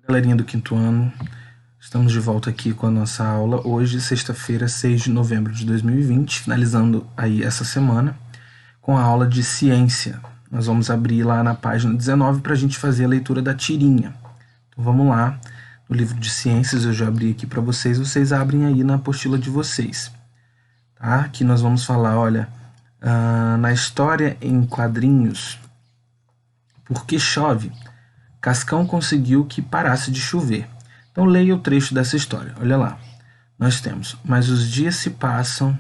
Galerinha do quinto ano, estamos de volta aqui com a nossa aula. Hoje, sexta-feira, 6 de novembro de 2020, finalizando aí essa semana com a aula de ciência. Nós vamos abrir lá na página 19 para a gente fazer a leitura da tirinha. Então vamos lá, no livro de ciências eu já abri aqui para vocês, vocês abrem aí na apostila de vocês. Tá? Aqui nós vamos falar, olha, na história em quadrinhos, Por que chove? Cascão conseguiu que parasse de chover. Então leia o trecho dessa história. Olha lá. Nós temos: mas os dias se passam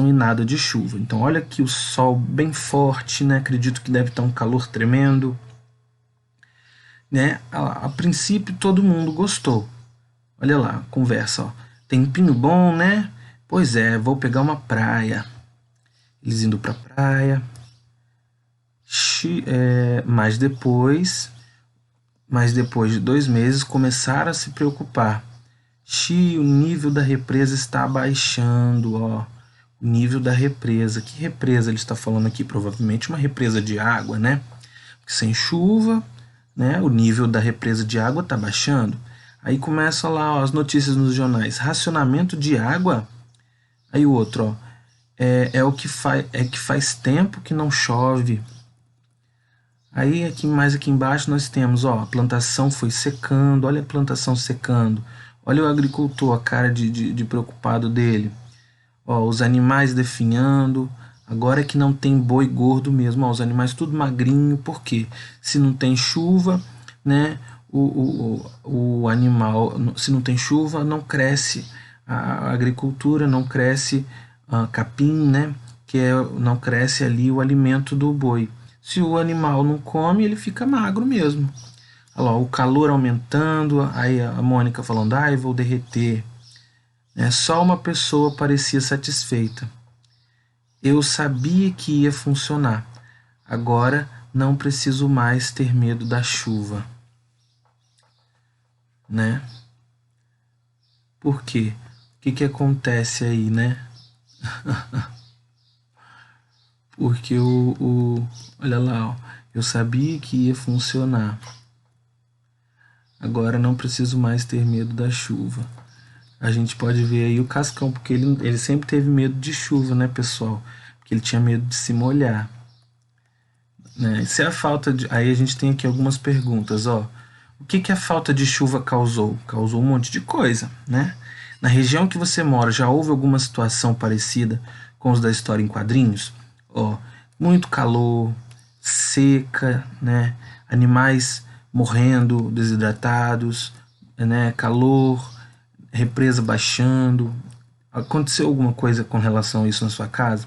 e nada de chuva. Então olha aqui o sol bem forte, né? Acredito que deve estar um calor tremendo, né? A princípio todo mundo gostou. Olha lá, conversa, ó. Tempinho bom, né? Pois é, vou pegar uma praia. Eles indo pra praia. Mas depois de 2 meses começaram a se preocupar. O nível da represa está baixando, ó. O nível da represa. Que represa ele está falando aqui? Provavelmente uma represa de água, né? Porque sem chuva, né? O nível da represa de água está baixando. Aí começa lá, ó, as notícias nos jornais. Racionamento de água. Aí o outro, ó. Que faz tempo que não chove. Aí aqui embaixo nós temos, ó, a plantação foi secando, olha a plantação secando, olha o agricultor, a cara de preocupado dele, ó, os animais definhando, agora é que não tem boi gordo mesmo, ó, os animais tudo magrinho, por quê? Se não tem chuva, né, o animal, se não tem chuva, não cresce a agricultura, não cresce capim, né, não cresce ali o alimento do boi. Se o animal não come, ele fica magro mesmo. Olha lá, o calor aumentando, aí a Mônica falando, ai, vou derreter. Só uma pessoa parecia satisfeita. Eu sabia que ia funcionar. Agora não preciso mais ter medo da chuva. Né? Por quê? O que acontece aí, né? Porque olha lá, ó, eu sabia que ia funcionar. Agora não preciso mais ter medo da chuva. A gente pode ver aí o Cascão, porque ele sempre teve medo de chuva, né, pessoal? Porque ele tinha medo de se molhar. Né? Se a falta de... Aí a gente tem aqui algumas perguntas, ó. O que a falta de chuva causou? Causou um monte de coisa, né? Na região que você mora, já houve alguma situação parecida com os da história em quadrinhos? Ó, muito calor, seca, né? Animais morrendo, desidratados, né? Calor, represa baixando. Aconteceu alguma coisa com relação a isso na sua casa?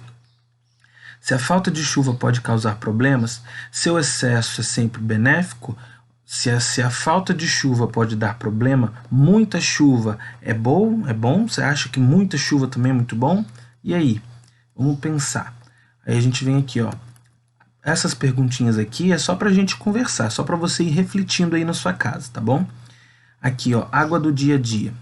Se a falta de chuva pode causar problemas, seu excesso é sempre benéfico? Se a falta de chuva pode dar problema, muita chuva é bom? Você acha que muita chuva também é muito bom? E aí? Vamos pensar. Aí a gente vem aqui, ó. Essas perguntinhas aqui é só pra gente conversar, só pra você ir refletindo aí na sua casa, tá bom? Aqui, ó, água do dia a dia.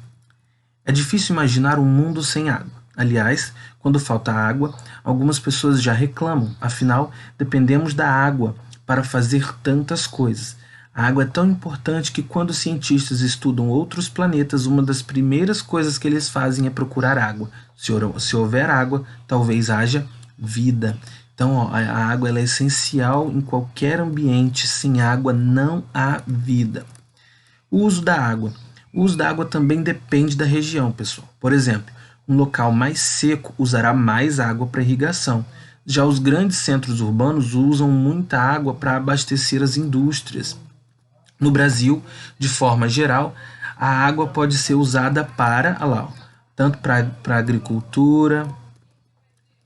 É difícil imaginar um mundo sem água. Aliás, quando falta água, algumas pessoas já reclamam. Afinal, dependemos da água para fazer tantas coisas. A água é tão importante que quando os cientistas estudam outros planetas, uma das primeiras coisas que eles fazem é procurar água. Se houver água, talvez haja vida. Então, ó, a água ela é essencial em qualquer ambiente. Sem água não há vida. O uso da água. O uso da água também depende da região, pessoal. Por exemplo, um local mais seco usará mais água para irrigação. Já os grandes centros urbanos usam muita água para abastecer as indústrias. No Brasil, de forma geral, a água pode ser usada para, olha lá, ó, tanto para agricultura.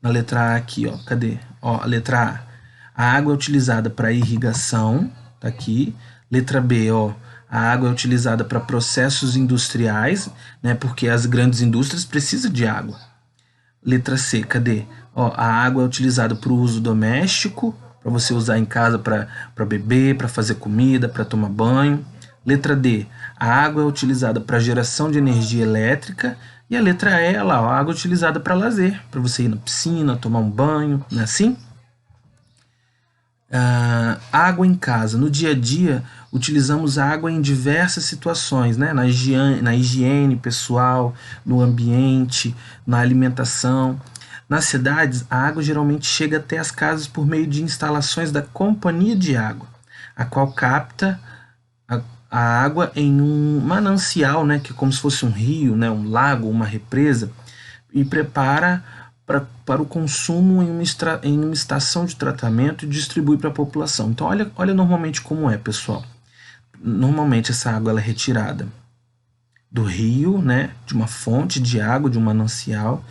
Na letra A aqui, ó, cadê? Ó, a letra A. A água é utilizada para irrigação, tá aqui. Letra B, ó, a água é utilizada para processos industriais, né, porque as grandes indústrias precisam de água. Letra C, cadê? Ó, a água é utilizada para o uso doméstico, para você usar em casa para beber, para fazer comida, para tomar banho. Letra D, a água é utilizada para geração de energia elétrica. E a letra E, lá, a água utilizada para lazer, para você ir na piscina, tomar um banho, não é assim? Água em casa. No dia a dia, utilizamos a água em diversas situações, né? Na higiene pessoal, no ambiente, na alimentação. Nas cidades, a água geralmente chega até as casas por meio de instalações da Companhia de Água, a qual capta a, a água em um manancial, né? Que é como se fosse um rio, né? Um lago, uma represa, e prepara para o consumo em uma estação de tratamento e distribui para a população. Então, olha normalmente como é, pessoal. Normalmente essa água ela é retirada do rio, né, de uma fonte de água, de um manancial.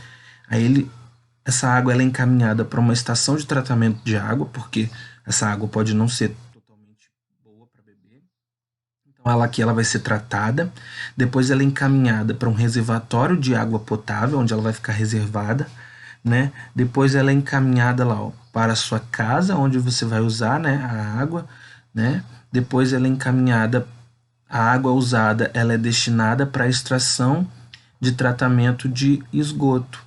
Essa água ela é encaminhada para uma estação de tratamento de água, porque essa água pode não ser totalmente boa para beber. Então, ela vai ser tratada. Depois, ela é encaminhada para um reservatório de água potável, onde ela vai ficar reservada, né? Depois ela é encaminhada lá, ó, para a sua casa, onde você vai usar, né, a água, né? Depois ela é encaminhada, a água usada, ela é destinada para a extração de tratamento de esgoto,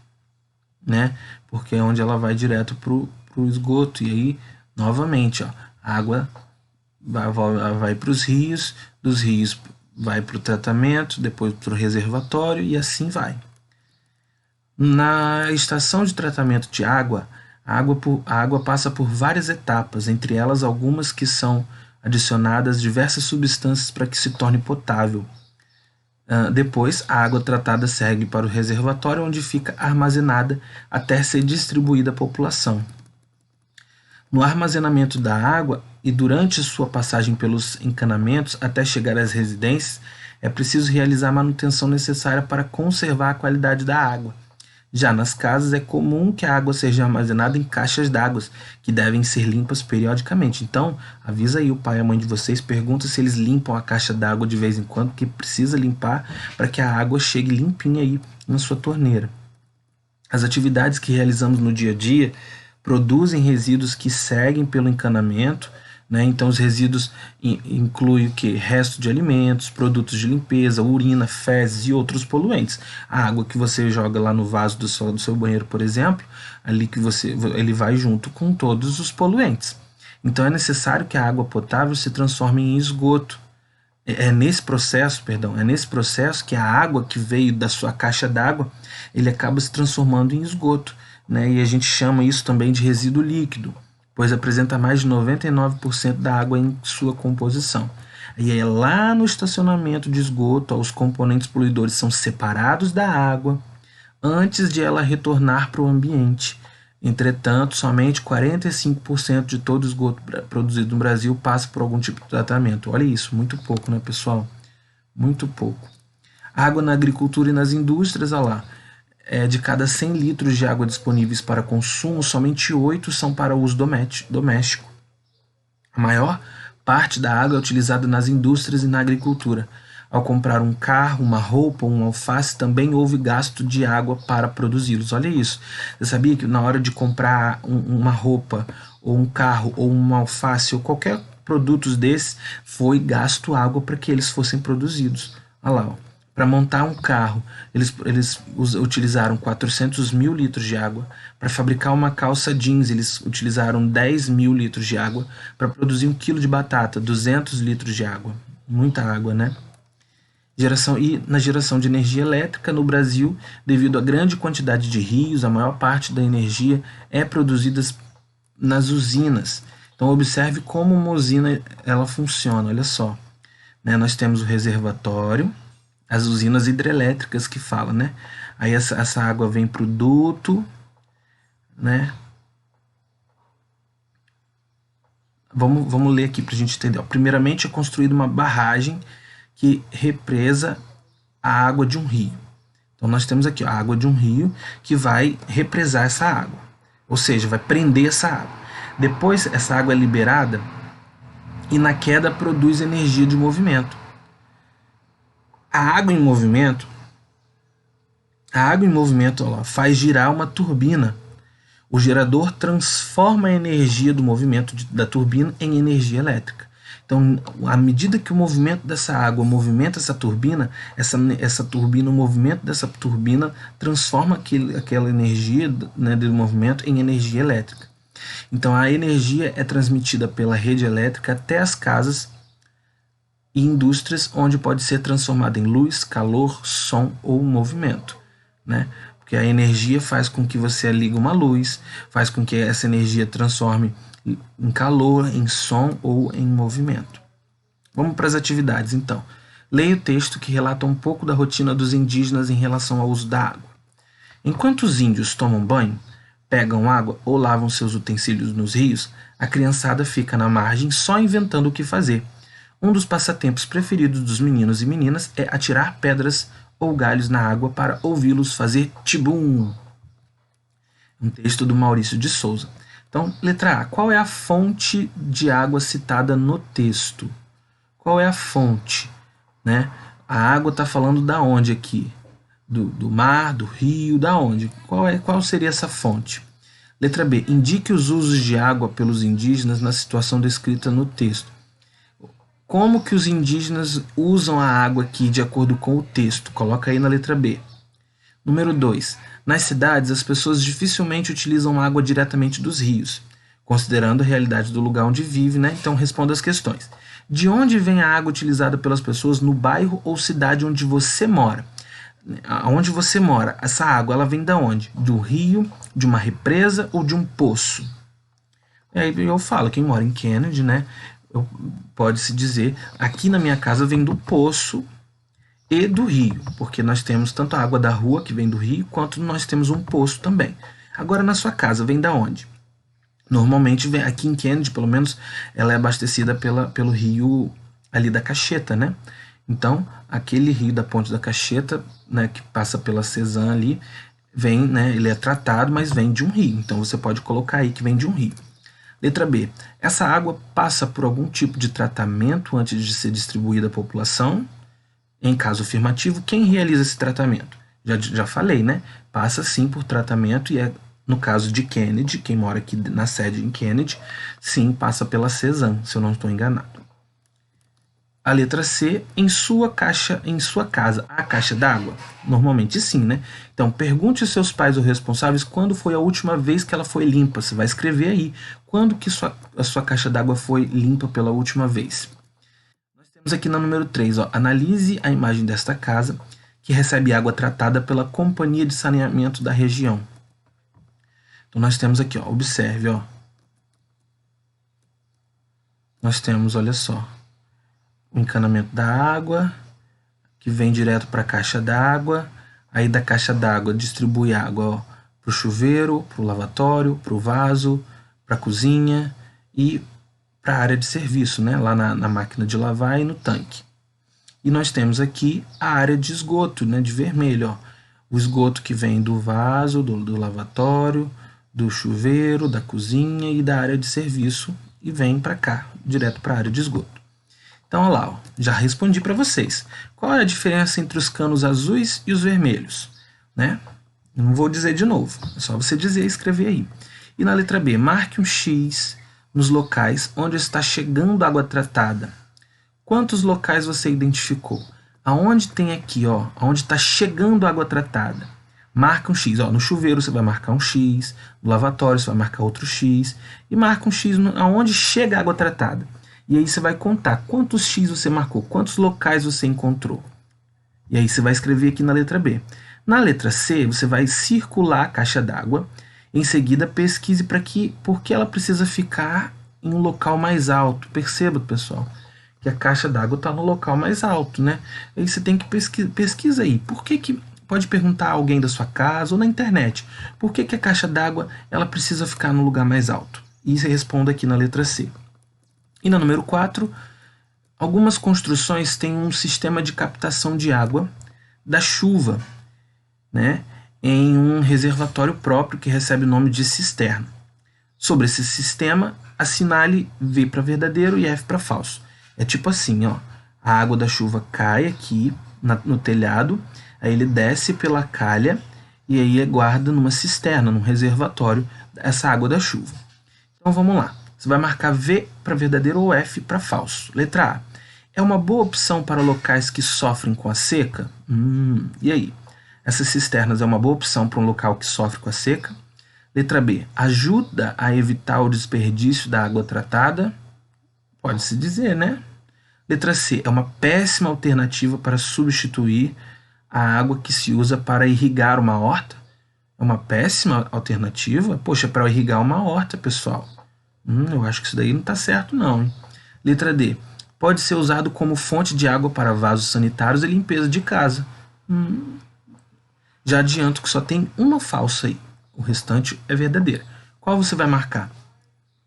né? Porque é onde ela vai direto pro esgoto. E aí, novamente, ó, a água vai para os rios, dos rios vai para o tratamento, depois para o reservatório e assim vai. Na estação de tratamento de água, a água passa por várias etapas, entre elas algumas que são adicionadas diversas substâncias para que se torne potável. Depois, a água tratada segue para o reservatório, onde fica armazenada até ser distribuída à população. No armazenamento da água e durante sua passagem pelos encanamentos até chegar às residências, é preciso realizar a manutenção necessária para conservar a qualidade da água. Já nas casas, é comum que a água seja armazenada em caixas d'água, que devem ser limpas periodicamente. Então, avisa aí o pai e a mãe de vocês, pergunta se eles limpam a caixa d'água de vez em quando, que precisa limpar para que a água chegue limpinha aí na sua torneira. As atividades que realizamos no dia a dia produzem resíduos que seguem pelo encanamento, né? Então, os resíduos incluem o que? Resto de alimentos, produtos de limpeza, urina, fezes e outros poluentes. A água que você joga lá no vaso do seu banheiro, por exemplo, ali ele vai junto com todos os poluentes. Então, é necessário que a água potável se transforme em esgoto. É nesse processo que a água que veio da sua caixa d'água, ele acaba se transformando em esgoto, né? E a gente chama isso também de resíduo líquido, pois apresenta mais de 99% da água em sua composição. E aí, lá no estacionamento de esgoto, os componentes poluidores são separados da água antes de ela retornar para o ambiente. Entretanto, somente 45% de todo o esgoto produzido no Brasil passa por algum tipo de tratamento. Olha isso, muito pouco, né, pessoal? Muito pouco. Água na agricultura e nas indústrias, olha lá. De cada 100 litros de água disponíveis para consumo, somente 8 são para uso doméstico. A maior parte da água é utilizada nas indústrias e na agricultura. Ao comprar um carro, uma roupa ou um alface, também houve gasto de água para produzi-los. Olha isso. Você sabia que na hora de comprar uma roupa, ou um carro, ou uma alface, ou qualquer produto desses, foi gasto água para que eles fossem produzidos? Olha lá, ó. Para montar um carro, eles utilizaram 400 mil litros de água. Para fabricar uma calça jeans, eles utilizaram 10 mil litros de água. Para produzir 1 quilo de batata, 200 litros de água. Muita água, né? Na geração de energia elétrica no Brasil, devido à grande quantidade de rios, a maior parte da energia é produzida nas usinas. Então, observe como uma usina ela funciona. Olha só, né? Nós temos o reservatório, as usinas hidrelétricas que fala, né? Aí essa água vem para o duto, né? Vamos ler aqui para a gente entender. Primeiramente, é construída uma barragem que represa a água de um rio. Então, nós temos aqui, ó, a água de um rio que vai represar essa água, ou seja, vai prender essa água. Depois, essa água é liberada e na queda produz energia de movimento. A água em movimento, ó, faz girar uma turbina. O gerador transforma a energia do movimento da turbina em energia elétrica. Então, à medida que o movimento dessa água movimenta essa turbina, o movimento dessa turbina transforma aquela energia, né, do movimento em energia elétrica. Então a energia é transmitida pela rede elétrica até as casas e indústrias, onde pode ser transformada em luz, calor, som ou movimento, né? Porque a energia faz com que você ligue uma luz, faz com que essa energia transforme em calor, em som ou em movimento. Vamos para as atividades, então. Leia o texto que relata um pouco da rotina dos indígenas em relação ao uso da água. Enquanto os índios tomam banho, pegam água ou lavam seus utensílios nos rios, a criançada fica na margem só inventando o que fazer. Um dos passatempos preferidos dos meninos e meninas é atirar pedras ou galhos na água para ouvi-los fazer tibum. Um texto do Maurício de Souza. Então, letra A. Qual é a fonte de água citada no texto? Qual é a fonte? Né? A água está falando da onde aqui? Do mar, do rio, da onde? Qual seria essa fonte? Letra B. Indique os usos de água pelos indígenas na situação descrita no texto. Como que os indígenas usam a água aqui de acordo com o texto? Coloca aí na letra B. Número 2. Nas cidades, as pessoas dificilmente utilizam água diretamente dos rios, considerando a realidade do lugar onde vive, né? Então responda as questões. De onde vem a água utilizada pelas pessoas no bairro ou cidade onde você mora? Onde você mora, essa água ela vem de onde? Do rio, de uma represa ou de um poço? E aí eu falo, quem mora em Kennedy, né? Pode-se dizer, aqui na minha casa vem do poço e do rio, porque nós temos tanto a água da rua, que vem do rio, quanto nós temos um poço também. Agora, na sua casa, vem da onde? Normalmente, aqui em Kennedy, pelo menos, ela é abastecida pelo rio ali da Cacheta, né? Então, aquele rio da Ponte da Cacheta, né, que passa pela Cezanne ali, vem, né, ele é tratado, mas vem de um rio. Então, você pode colocar aí que vem de um rio. Letra B. Essa água passa por algum tipo de tratamento antes de ser distribuída à população? Em caso afirmativo, quem realiza esse tratamento? Já falei, né? Passa sim por tratamento e no caso de Kennedy, quem mora aqui na sede em Kennedy, sim, passa pela Cezanne, se eu não estou enganado. A letra C, em sua casa, há caixa d'água? Normalmente sim, né? Então, pergunte aos seus pais ou responsáveis quando foi a última vez que ela foi limpa. Você vai escrever aí quando que a sua caixa d'água foi limpa pela última vez. Nós temos aqui na número 3, ó, analise a imagem desta casa que recebe água tratada pela Companhia de Saneamento da região. Então, nós temos aqui, ó, observe, ó. Nós temos, olha só, o encanamento da água, que vem direto para a caixa d'água. Aí da caixa d'água distribui água para o chuveiro, para o lavatório, para o vaso, para a cozinha e para a área de serviço, né? Lá na máquina de lavar e no tanque. E nós temos aqui a área de esgoto, né? De vermelho, ó. O esgoto que vem do vaso, do lavatório, do chuveiro, da cozinha e da área de serviço e vem para cá, direto para a área de esgoto. Então, olha lá, ó, já respondi para vocês. Qual é a diferença entre os canos azuis e os vermelhos? Né? Eu não vou dizer de novo, é só você dizer e escrever aí. E na letra B, marque um X nos locais onde está chegando água tratada. Quantos locais você identificou? Aonde tem aqui, ó, onde está chegando água tratada? Marca um X. Ó, no chuveiro você vai marcar um X, no lavatório você vai marcar outro X, e marca um X aonde chega a água tratada. E aí você vai contar quantos X você marcou, quantos locais você encontrou. E aí você vai escrever aqui na letra B. Na letra C, você vai circular a caixa d'água. Em seguida, pesquise por que ela precisa ficar em um local mais alto. Perceba, pessoal, que a caixa d'água está no local mais alto, né? Aí você tem que pesquisa aí. Por que pode perguntar a alguém da sua casa ou na internet. Por que a caixa d'água ela precisa ficar no lugar mais alto? E você responda aqui na letra C. E na número 4, algumas construções têm um sistema de captação de água da chuva, né, em um reservatório próprio que recebe o nome de cisterna. Sobre esse sistema, assinale V para verdadeiro e F para falso. É tipo assim, ó, a água da chuva cai aqui no telhado, aí ele desce pela calha e aí guarda numa cisterna, num reservatório, essa água da chuva. Então vamos lá. Você vai marcar V para verdadeiro ou F para falso. Letra A. É uma boa opção para locais que sofrem com a seca? E aí? Essas cisternas é uma boa opção para um local que sofre com a seca? Letra B, ajuda a evitar o desperdício da água tratada? Pode-se dizer, né? Letra C, é uma péssima alternativa para substituir a água que se usa para irrigar uma horta? É uma péssima alternativa? Poxa, para irrigar uma horta, pessoal. Eu acho que isso daí não está certo, não. Hein? Letra D, pode ser usado como fonte de água para vasos sanitários e limpeza de casa. Já adianto que só tem uma falsa aí. O restante é verdadeira. Qual você vai marcar?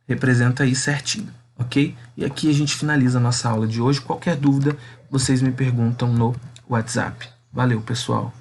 Representa aí certinho, ok? E aqui a gente finaliza a nossa aula de hoje. Qualquer dúvida, vocês me perguntam no WhatsApp. Valeu, pessoal!